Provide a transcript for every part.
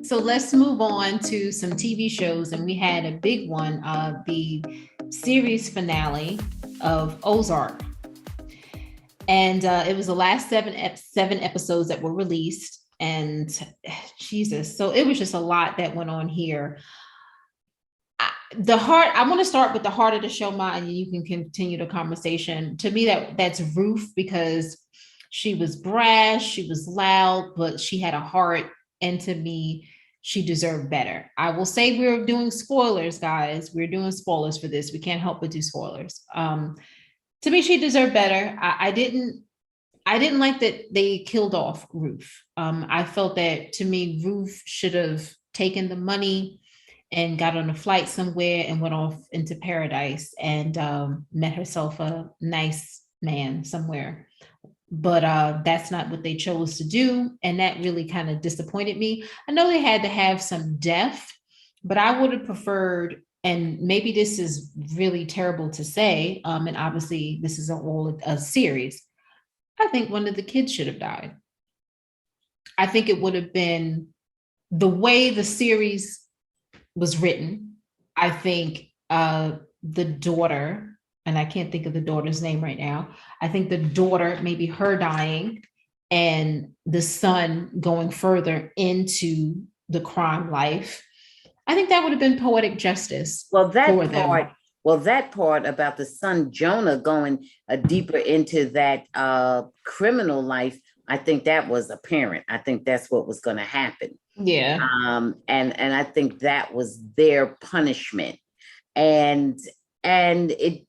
So let's move on to some TV shows, and we had a big one, the series finale of Ozark, and it was the last seven episodes that were released. And Jesus, so it was just a lot that went on here. I want to start with the heart of the show, Ma, and you can continue the conversation. To me, that's Ruth, because she was brash, she was loud, but she had a heart, and to me, she deserved better. I will say we're doing spoilers, guys. We're doing spoilers for this. We can't help but do spoilers. To me, she deserved better. I didn't like that they killed off Ruth. I felt that, to me, Ruth should have taken the money and got on a flight somewhere and went off into paradise and met herself a nice man somewhere. But that's not what they chose to do. And that really kind of disappointed me. I know they had to have some depth, but I would have preferred, and maybe this is really terrible to say, and obviously this is all a series, I think one of the kids should have died. I think it would have been the way the series was written. I think the daughter, and I can't think of the daughter's name right now. I think the daughter, maybe her dying and the son going further into the crime life. I think that would have been poetic justice. Well, that part about the son Jonah going deeper into that criminal life, I think that was apparent. I think that's what was going to happen. Yeah. And I think that was their punishment. And it,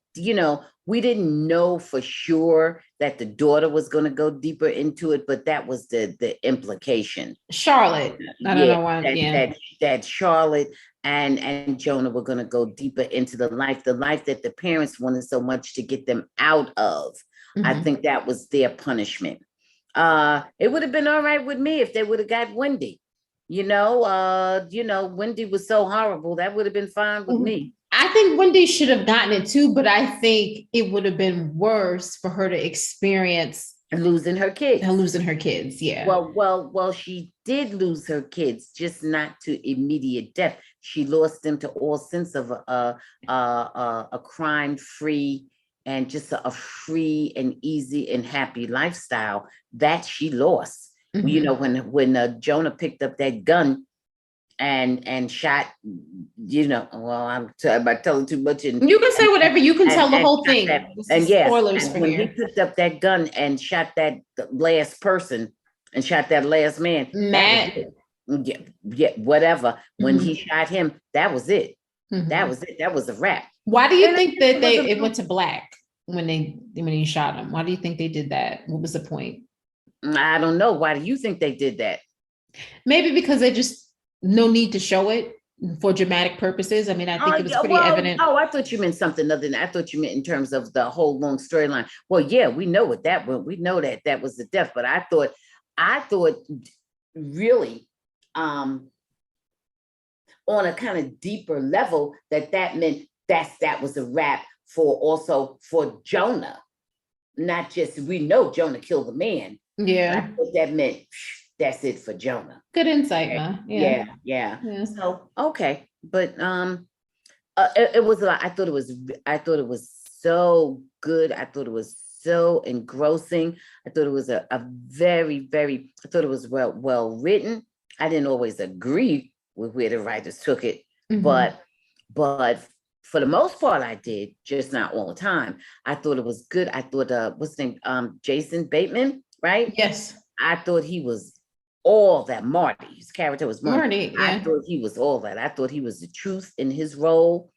we didn't know for sure that the daughter was going to go deeper into it, but that was the implication. Charlotte. I don't know why. That Charlotte and Jonah were going to go deeper into the life that the parents wanted so much to get them out of. Mm-hmm. I think that was their punishment. It would have been all right with me if they would have got Wendy. Wendy was so horrible. That would have been fine with me. I think Wendy should have gotten it too, but I think it would have been worse for her to experience losing her kids. Yeah. Well, she did lose her kids, just not to immediate death. She lost them to all sense of a crime-free and just a free and easy and happy lifestyle that she lost. Mm-hmm. When Jonah picked up that gun and shot, I'm about telling too much. And you can say whatever. You can tell the whole thing. Spoilers for when he picked up that gun and shot that last person and shot that last man, Matt. Whatever. When he shot him, that was it. Mm-hmm. That was it. That was a wrap. Why do you think that it went to black when he shot him? Why do you think they did that? What was the point? I don't know. Why do you think they did that? Maybe because they just no need to show it for dramatic purposes. I mean, I think it was pretty evident. Oh, I thought you meant something other than that. I thought you meant in terms of the whole long storyline. Well, yeah, we know what that was. We know that was the death, but I thought really on a kind of deeper level that meant that was a wrap for Jonah. Not just, we know Jonah killed the man. Yeah. I thought that meant that's it for Jonah. Good insight, Ma. Yeah. So okay, but it was a lot. I thought it was so good. I thought it was so engrossing. I thought it was a very, very. I thought it was well written. I didn't always agree with where the writers took it, mm-hmm. but for the most part, I did. Just not all the time. I thought it was good. I thought what's his name? Jason Bateman, right? Yes. I thought he was all that. Marty, his character was Marty. Yeah. I thought he was all that. I thought he was the truth in his role.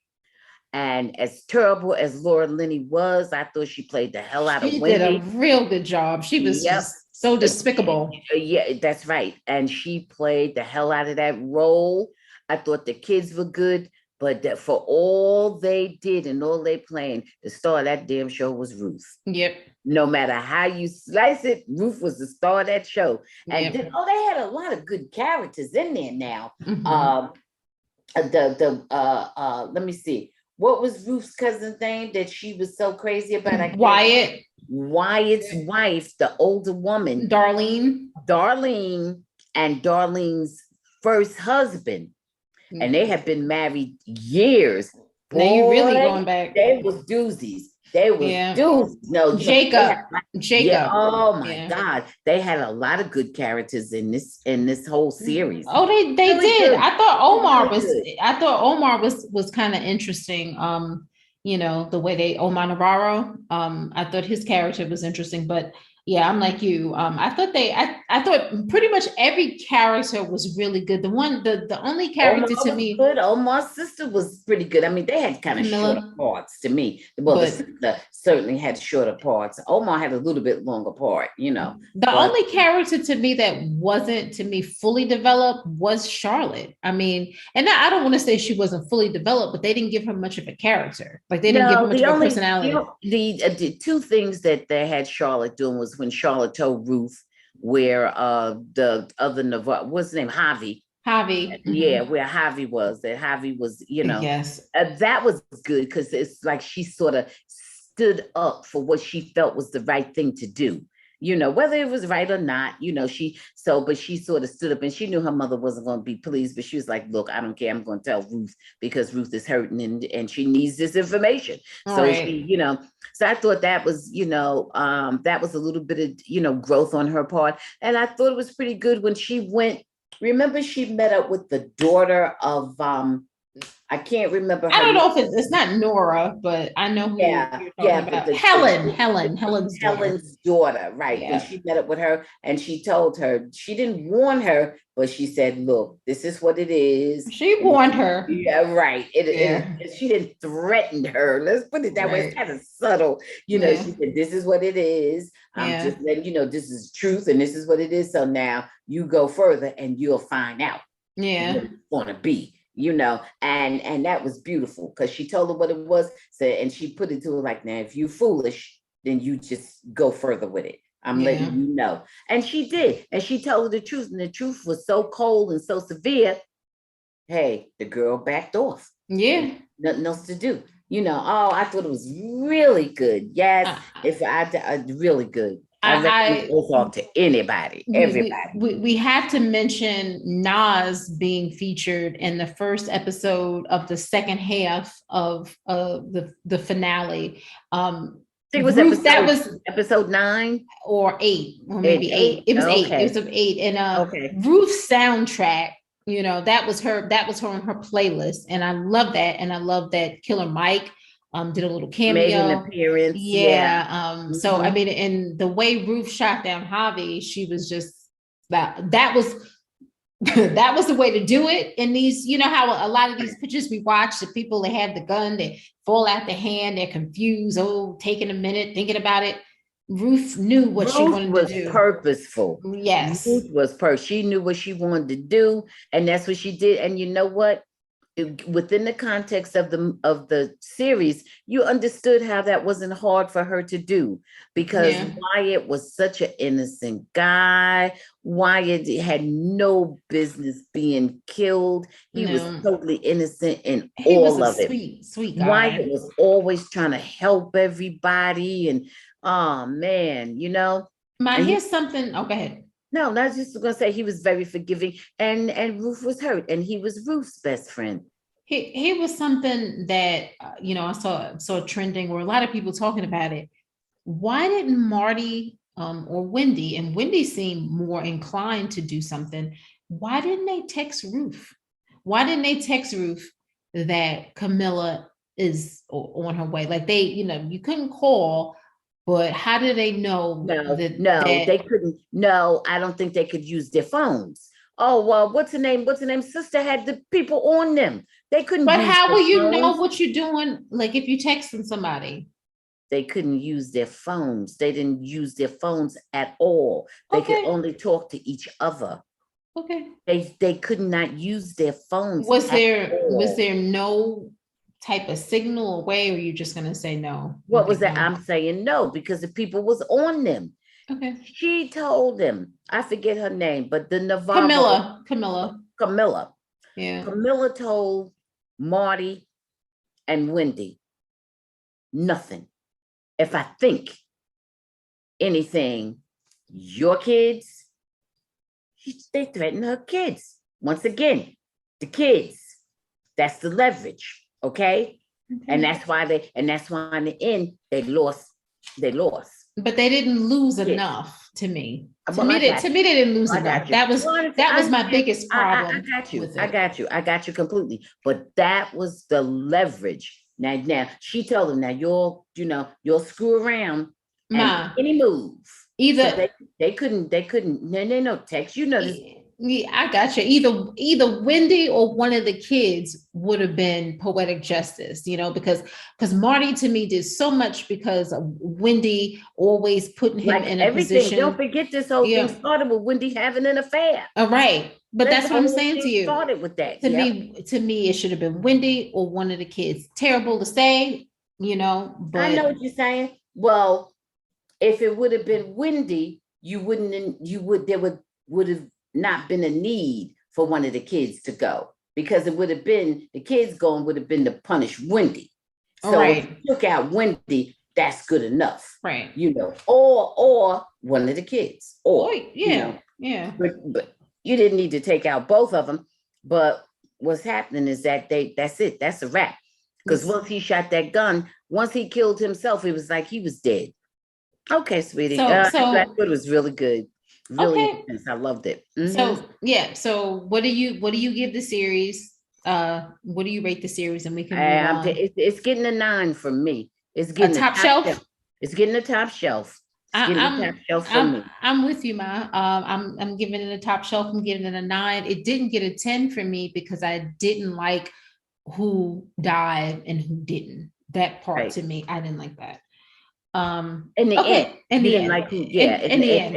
And as terrible as Laura Linney was, I thought she played the hell out of Wendy. She did a real good job. She was just so despicable. Yeah, that's right. And she played the hell out of that role. I thought the kids were good, but for all they did and all they playing, the star of that damn show was Ruth. Yep. No matter how you slice it, Ruth was the star of that show. And then, they had a lot of good characters in there now. Mm-hmm. Let me see. What was Ruth's cousin's name that she was so crazy about? Wyatt's wife, the older woman. Darlene. And Darlene's first husband, and they had been married years. Now you really Boy, going back. they was doozies. They was Yeah. doozies. No, Jacob. yeah. Oh my Yeah. God, they had a lot of good characters in this whole series. Oh, they Really did. good. I thought Omar Really was. good. I thought Omar was kind of interesting. The way they Omar Navarro. I thought his character was interesting, but yeah, I'm like you. I thought pretty much every character was really good. The only character Omar to was me, good. Omar's sister was pretty good. I mean, they had kind of shorter Camilla, parts to me. Well, the but sister certainly had shorter parts. Omar had a little bit longer part, the but only character to me that wasn't to me fully developed was Charlotte. I mean, and I don't want to say she wasn't fully developed, but they didn't give her much of a character. Like they didn't give her no, much of a personality. the two things that they had Charlotte doing was when Charlotte told Ruth where the other Navarre, what's his name, Javi. Javi. Yeah, where Javi was, that Javi was, Yes. that was good because it's like she sort of stood up for what she felt was the right thing to do. Whether it was right or not, but she sort of stood up and she knew her mother wasn't going to be pleased, but she was like, look, I don't care. I'm going to tell Ruth because Ruth is hurting and she needs this information. So Right. so I thought that was, that was a little bit of, growth on her part. And I thought it was pretty good when she went. Remember, she met up with the daughter of I can't remember her I don't know name. if it's not Nora, but I know who you're talking about. But Helen's daughter. Helen's daughter, right? Yeah. When she met up with her and she told her, she didn't warn her, but she said, "Look, this is what it is." She warned her. Yeah, right. She didn't threaten her. Let's put it that way. It's kind of subtle. She said, "This is what it is. I'm just letting you know this is truth and this is what it is. So now you go further and you'll find out what it's going to be." And that was beautiful because she told her what it was. So, and she put it to her like, now, if you foolish, then you just go further with it. I'm letting you know. And she did. And she told her the truth. And the truth was so cold and so severe. Hey, the girl backed off. Yeah. Nothing else to do. I thought it was really good. Yes, really good. I recommend Ozark to anybody, everybody. We have to mention Nas being featured in the first episode of the second half of the finale. I think it was episode 9 or 8, or maybe 8. It was 8. It was 8. And Ruth's soundtrack, that was her on her playlist, and I love that. And I love that Killer Mike did a little cameo. Made an appearance. Yeah. So I mean, in the way Ruth shot down Javi, she was just that was that was the way to do it. In these, how a lot of these pictures we watch, the people that have the gun, they fall out the hand, they're confused, taking a minute, thinking about it. Ruth knew what she wanted to do. Was purposeful. Yes. Ruth was she knew what she wanted to do, and that's what she did. And you know what? Within the context of the series, you understood how that wasn't hard for her to do because Wyatt was such an innocent guy. Wyatt had no business being killed. He was totally innocent in all of it. Sweet guy. Wyatt was always trying to help everybody, and oh man, here's something. Oh, go ahead. No, not just gonna say he was very forgiving, and Ruth was hurt, and he was Ruth's best friend. He was something that I saw trending, where a lot of people talking about it. Why didn't Marty or Wendy, and Wendy seemed more inclined to do something? Why didn't they text Ruth? Why didn't they text Ruth that Camilla is on her way? Like you couldn't call. But how do they know? They couldn't. No, I don't think they could use their phones. Oh, well, what's her name? Sister had the people on them. They couldn't. But how will you know what you're doing? Like if you're texting somebody. They couldn't use their phones. They didn't use their phones at all. They could only talk to each other. Okay. They could not use their phones. Was there no type of signal or way, or are you just going to say no? What was that? I'm saying no, because the people was on them. Okay. She told them, I forget her name, but the Navarro. Camilla. Yeah. Camilla told Marty and Wendy nothing. If I think anything, your kids, they threatened her kids. once again, the kids, that's the leverage. Okay. And that's why in the end, they lost. But they didn't lose Yes. enough to me. Well, They didn't lose enough. That was my biggest problem. I got you completely. But that was the leverage. Now she told him, now you'll screw around and any move. Either so they couldn't no text. Yeah, I got you. Either Wendy or one of the kids would have been poetic justice, because Marty to me did so much because of Wendy always putting him in a position. Don't forget this whole thing started with Wendy having an affair. All right. But that's what I'm saying to you. Started with that. To me, it should have been Wendy or one of the kids. Terrible to say, but I know what you're saying. Well, if it would have been Wendy, there would have not been a need for one of the kids to go, because it would have been the kids going would have been to punish Wendy. So if you took out Wendy, that's good enough. Right. Or one of the kids. But you didn't need to take out both of them. But what's happening is that that's it. That's a wrap. Because once he shot that gun, once he killed himself, it was like he was dead. Okay, sweetie. That was really good. Really intense. I loved it. Mm-hmm. So what do you give the series? What do you rate the series? And we can move on. It's getting a 9 from me. It's getting a top shelf. It's getting a top shelf. I'm with you, Ma. I'm giving it a top shelf. I'm giving it a 9. It didn't get a 10 for me because I didn't like who died and who didn't. That part to me, I didn't like that. In the end, at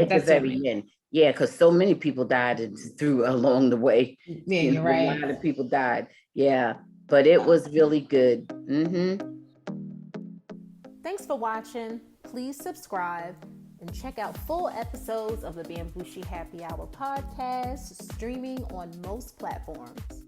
the very end, because so many people died through along the way. Yeah, you're right. A lot of people died. Yeah, but it was really good. Mm-hmm. Thanks for watching. Please subscribe and check out full episodes of the Bambushi Happy Hour podcast, streaming on most platforms.